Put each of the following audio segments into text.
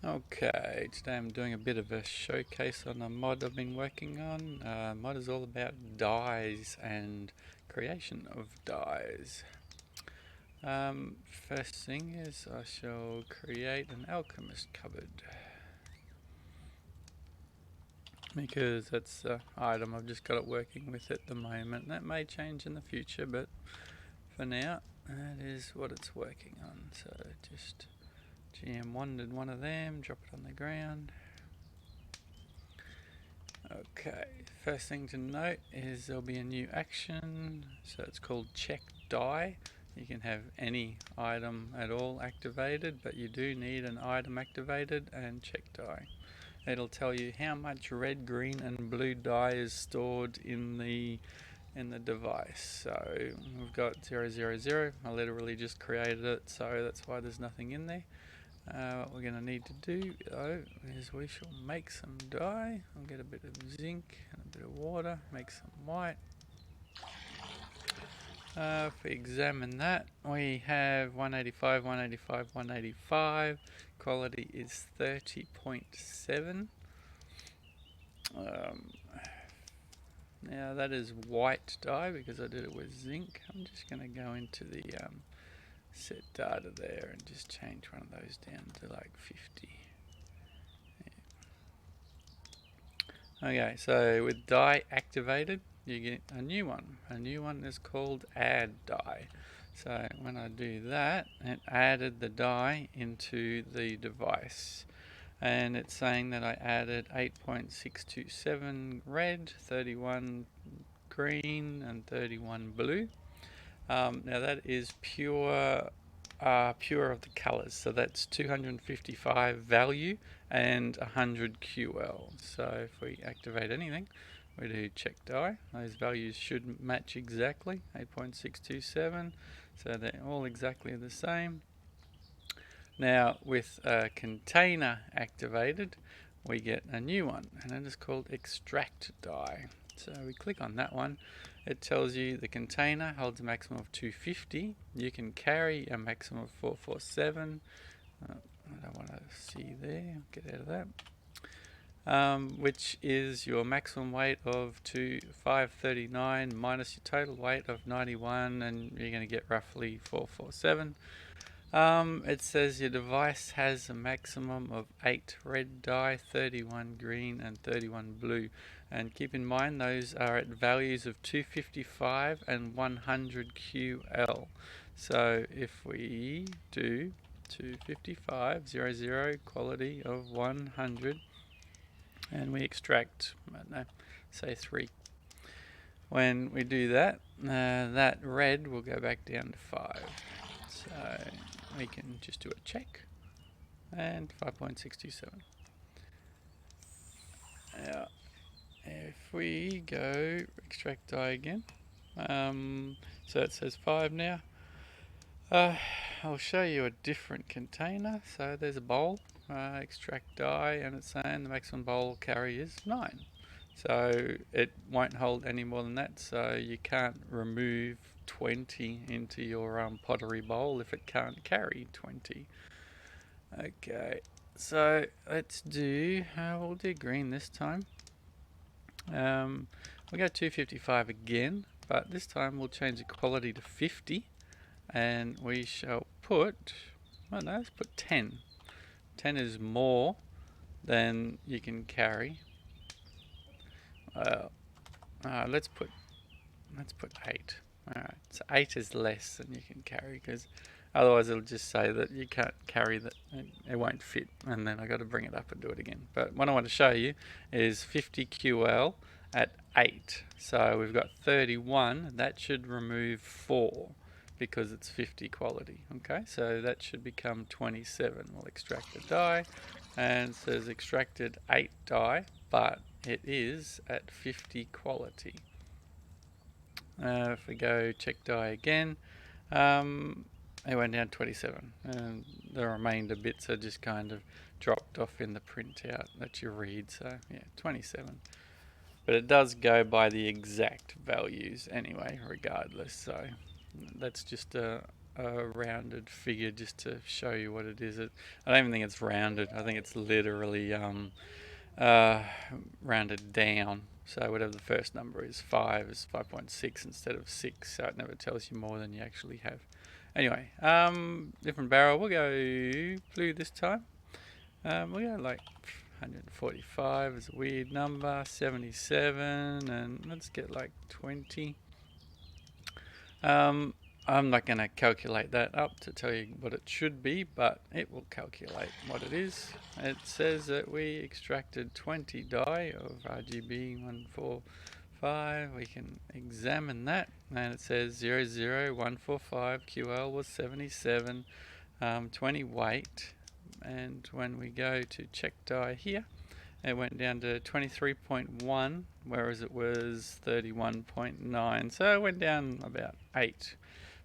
Okay, today I'm doing a bit of a showcase on a mod I've been working on. Mod is all about dyes and creation of dyes. First thing is I shall create an alchemist cupboard because that's the item I've just got it working with at the moment. That may change in the future, but for now that is what it's working on. So just GM wanted one of them, drop it on the ground. Okay, first thing to note is there'll be a new action, so it's called check dye. You can have any item at all activated, but you do need an item activated and check dye. It'll tell you how much red, green and blue dye is stored in the device. So we've got 000. I literally just created it, so that's why there's nothing in there. What we're going to need to do though is we shall make some dye. I'll get a bit of zinc and a bit of water, make some white. If we examine that, we have 185, 185, 185. Quality is 30.7. Now that is white dye because I did it with zinc. I'm just going to go into the set data there and just change one of those down to like 50. Okay, so with dye activated, you get a new one. A new one is called add dye. So when I do that, it added the dye into the device. And it's saying that I added 8.627 red, 31 green, and 31 blue. Now that is pure of the colors, so that's 255 value and 100 QL. So if we activate anything, we do check dye, those values should match exactly, 8.627, so they're all exactly the same. Now with a container activated, we get a new one, and it is called extract dye. So we click on that one. It tells you the container holds a maximum of 250. You can carry a maximum of 447. I don't want to see there. Get out of that. Which is your maximum weight of 539 minus your total weight of 91, and you're going to get roughly 447. It says your device has a maximum of 8 red dye, 31 green and 31 blue. And keep in mind those are at values of 255 and 100 QL. So if we do 255, 00, quality of 100, and we extract, I don't know, say 3. When we do that, that red will go back down to 5. So we can just do a check, and 5.627. Now, if we go extract dye again, so it says 5 now. I'll show you a different container. So there's a bowl, extract dye, and it's saying the maximum bowl carry is 9. So it won't hold any more than that, so you can't remove 20 into your pottery bowl if it can't carry 20. Okay, so let's do, we'll do green this time. We'll go 255 again, but this time we'll change the quality to 50, and we shall put, well no, let's put 10. 10 is more than you can carry. Let's put 8. Alright, so 8 is less than you can carry, because otherwise it'll just say that you can't carry that, it won't fit, and then I got to bring it up and do it again. But what I want to show you is 50 QL at 8. So we've got 31, that should remove 4 because it's 50 quality. Okay, so that should become 27. We'll extract the dye, and it says extracted 8 dye, but it is at 50 quality. If we go check dye again, it went down 27, and the remainder bits are just kind of dropped off in the printout that you read. So yeah, 27. But it does go by the exact values anyway, regardless. So that's just a a rounded figure just to show you what it is. I don't even think it's rounded. I think it's literally rounded down. So whatever the first number is, 5 is 5.6 instead of 6. So it never tells you more than you actually have. Anyway, different barrel. We'll go blue this time. We'll go like 145 is a weird number, 77, and let's get like 20. I'm not going to calculate that up to tell you what it should be, but it will calculate what it is. It says that we extracted 20 die of RGB 145. We can examine that, and it says 00145 QL was 77, 20 weight, and when we go to check die here, it went down to 23.1, whereas it was 31.9. So it went down about 8.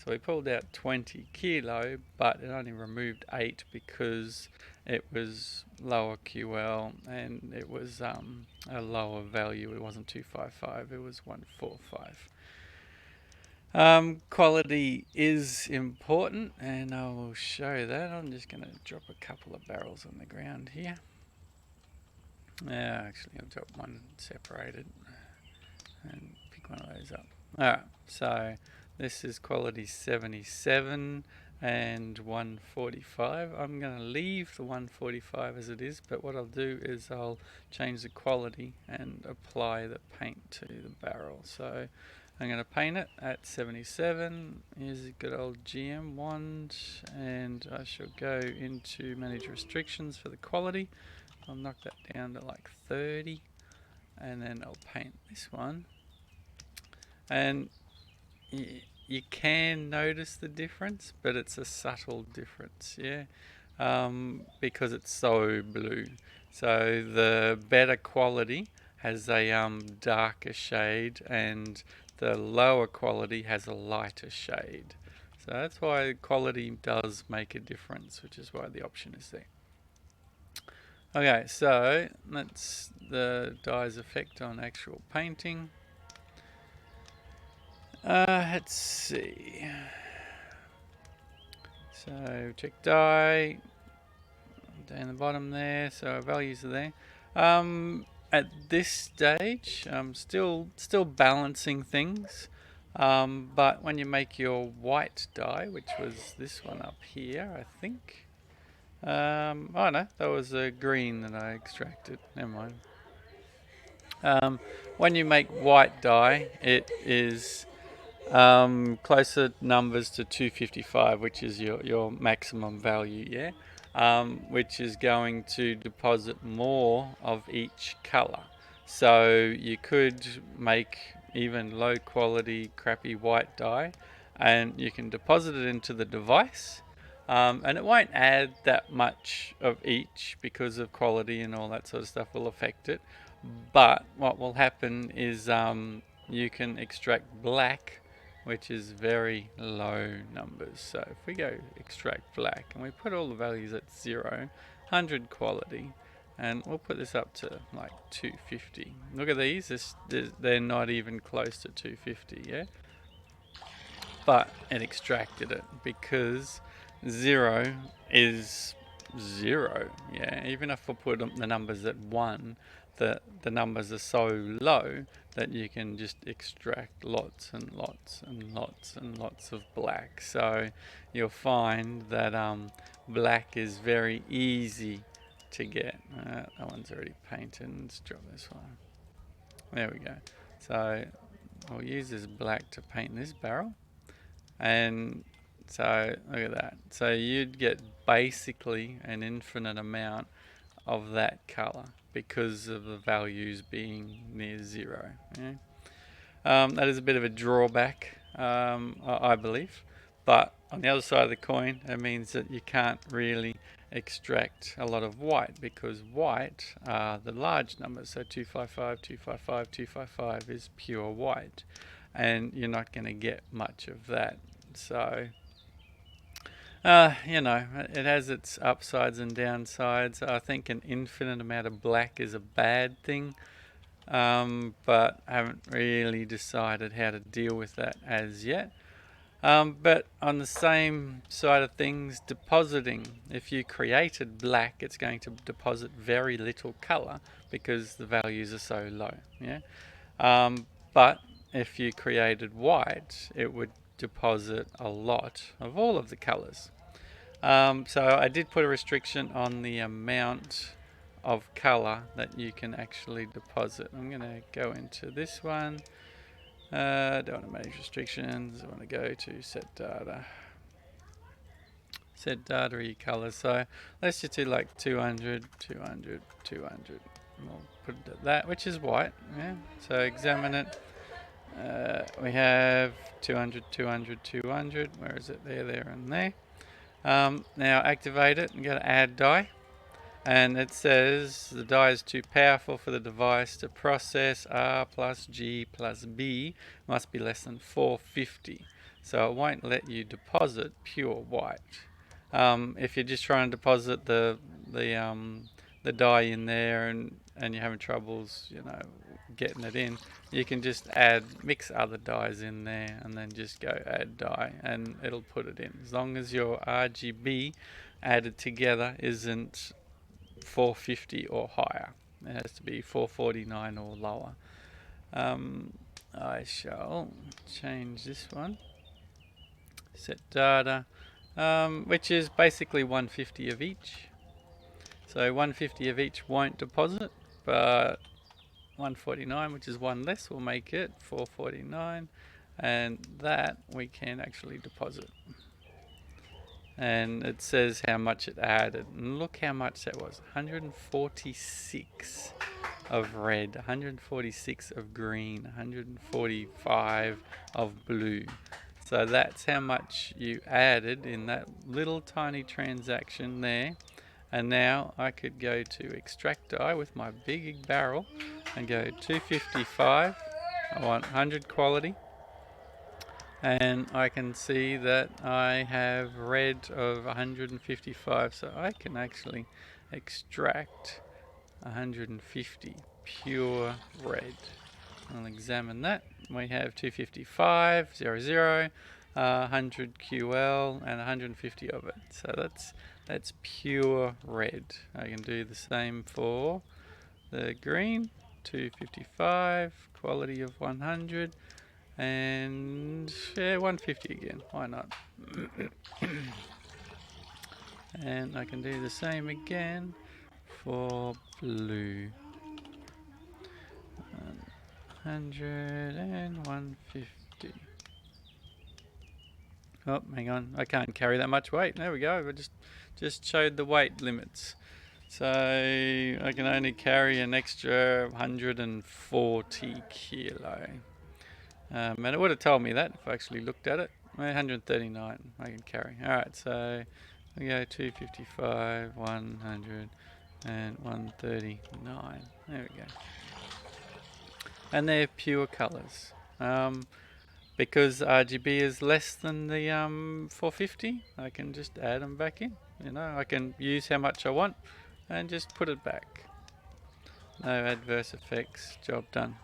So we pulled out 20 kilo, but it only removed 8 because it was lower QL and it was a lower value. It wasn't 255, it was 145. Quality is important, and I will show that. I'm just going to drop a couple of barrels on the ground here. Actually, I've got one separated and pick one of those up. Alright, so this is quality 77 and 145. I'm going to leave the 145 as it is, but what I'll do is I'll change the quality and apply the paint to the barrel. So I'm going to paint it at 77. Here's a good old GM wand, and I shall go into manage restrictions for the quality. I'll knock that down to like 30, and then I'll paint this one. And you can notice the difference, but it's a subtle difference, yeah, because it's so blue. So the better quality has a darker shade, and the lower quality has a lighter shade. So that's why quality does make a difference, which is why the option is there. Okay, so that's the dye's effect on actual painting. Let's see. So check dye down the bottom there. So our values are there. At this stage, I'm still balancing things. But when you make your white dye, which was this one up here, I think. Oh no, that was a green that I extracted. Never mind. When you make white dye, it is closer numbers to 255, which is your maximum value, yeah? Which is going to deposit more of each color. So you could make even low quality, crappy white dye, and you can deposit it into the device. And it won't add that much of each because of quality and all that sort of stuff will affect it. But what will happen is you can extract black, which is very low numbers. So if we go extract black and we put all the values at 0, 100 quality, and we'll put this up to like 250. Look at these, they're not even close to 250, yeah? But it extracted it because 0 is 0, yeah? Even if we put the numbers at 1, the numbers are so low that you can just extract lots and lots and lots and lots of black. So you'll find that black is very easy to get. That one's already painted. Let's drop this one. There we go. So we'll use this black to paint this barrel. And so look at that. So you'd get basically an infinite amount of that color because of the values being near 0. Yeah? That is a bit of a drawback, I believe. But on the other side of the coin, it means that you can't really extract a lot of white because white are the large numbers. So 255, 255, 255 is pure white. And you're not going to get much of that. So it has its upsides and downsides. I think an infinite amount of black is a bad thing, but I haven't really decided how to deal with that as yet. But on the same side of things, depositing, if you created black, it's going to deposit very little color because the values are so low. Yeah. But if you created white, it would deposit a lot of all of the colors. So I did put a restriction on the amount of color that you can actually deposit. I'm going to go into this one. Don't want to manage restrictions. I want to go to set data. Set data colors. So let's just do like 200, 200, 200. We'll put it at that, which is white. Yeah. So examine it. We have 200, 200, 200. Where is it? There, there, and there. Now activate it and go to add die. And it says the die is too powerful for the device to process. R plus G plus B must be less than 450. So it won't let you deposit pure white. If you're just trying to deposit the die in there and you're having troubles, getting it in, you can just mix other dyes in there and then just go add dye and it'll put it in. As long as your RGB added together isn't 450 or higher. It has to be 449 or lower. I shall change this one. Set data, which is basically 150 of each. So 150 of each won't deposit, but 149, which is one less, will make it 449, and that we can actually deposit. And it says how much it added, and look how much that was. 146 of red, 146 of green, 145 of blue. So that's how much you added in that little tiny transaction there. And now I could go to extract die with my big barrel and go 255. I want 100 quality. And I can see that I have red of 155, so I can actually extract 150 pure red. I'll examine that. We have 255, 00, 100 QL, and 150 of it. So that's pure red. I can do the same for the green. 255, quality of 100, and 150 again. Why not? And I can do the same again for blue. 100 and 150. Oh, hang on. I can't carry that much weight. There we go. I just showed the weight limits. So I can only carry an extra 140 kilo. And it would have told me that if I actually looked at it. 139 I can carry. Alright, so we go 255, 100, and 139. There we go. And they're pure colours. Because RGB is less than the 450, I can just add them back in. I can use how much I want and just put it back. No adverse effects. Job done.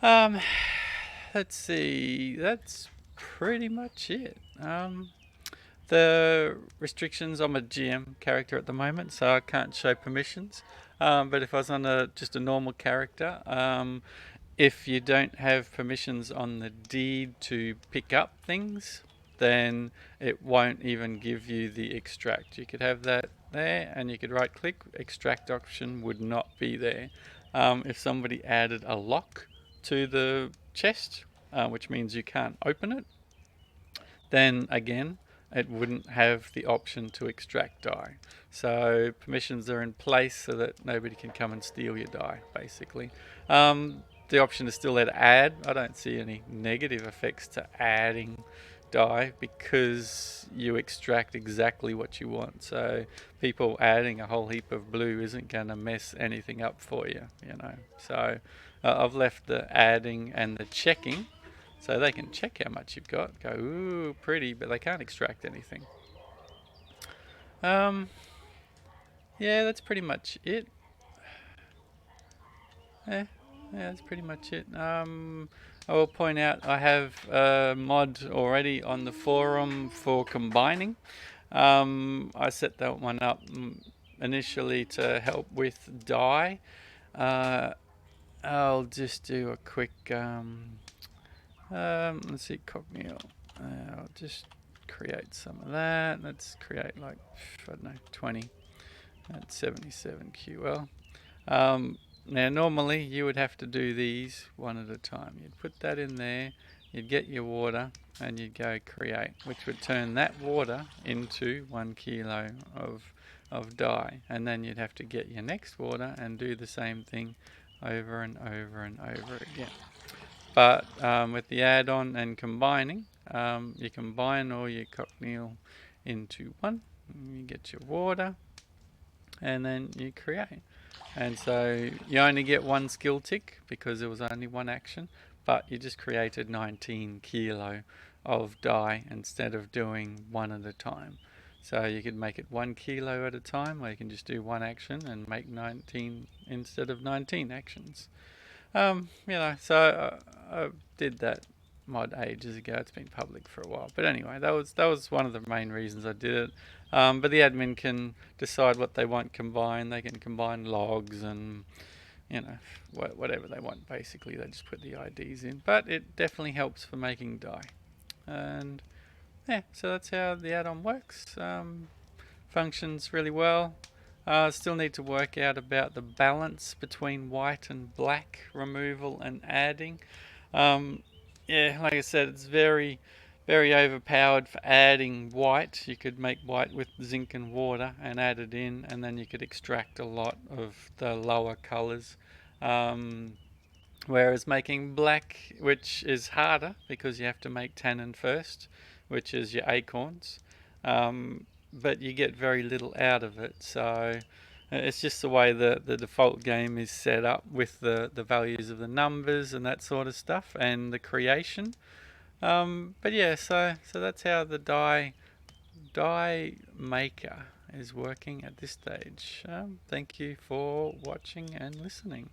Let's see. That's pretty much it. The restrictions, I'm a GM character at the moment, so I can't show permissions. But if I was on just a normal character, if you don't have permissions on the deed to pick up things, then it won't even give you the extract. You could have that there and you could right click, extract option would not be there. If somebody added a lock to the chest, which means you can't open it, then again it wouldn't have the option to extract die. So permissions are in place so that nobody can come and steal your die, basically. The option is still there to add. I don't see any negative effects to adding die because you extract exactly what you want. So people adding a whole heap of blue isn't going to mess anything up for you, So I've left the adding and the checking so they can check how much you've got. Go, ooh, pretty, but they can't extract anything. Yeah, that's pretty much it. yeah, that's pretty much it. I will point out I have a mod already on the forum for combining. I set that one up initially to help with dye. Uh, I'll just do a quick, let's see, cockmeal. I'll just create some of that. Let's create like, I don't know, 20 at 77 QL. Now normally you would have to do these one at a time. You'd put that in there, you'd get your water, and you'd go create, which would turn that water into 1 kilo of dye. And then you'd have to get your next water and do the same thing over and over and over again. But with the add-on and combining, you combine all your cockmeal into one. You get your water, and then you create. And so you only get one skill tick because there was only one action, but you just created 19 kilo of dye instead of doing one at a time. So you could make it 1 kilo at a time, or you can just do one action and make 19 instead of 19 actions. So I did that mod ages ago. It's been public for a while, but anyway, that was one of the main reasons I did it. But the admin can decide what they want combined. They can combine logs and whatever they want. Basically, they just put the IDs in. But it definitely helps for making dye. And yeah, so that's how the add-on works. Functions really well. Still need to work out about the balance between white and black removal and adding. Yeah, like I said, it's very, very overpowered for adding white. You could make white with zinc and water and add it in, and then you could extract a lot of the lower colors. Whereas making black, which is harder because you have to make tannin first, which is your acorns, but you get very little out of it. So it's just the way the default game is set up with the values of the numbers and that sort of stuff and the creation. But yeah, so that's how the Dyemaker is working at this stage. Thank you for watching and listening.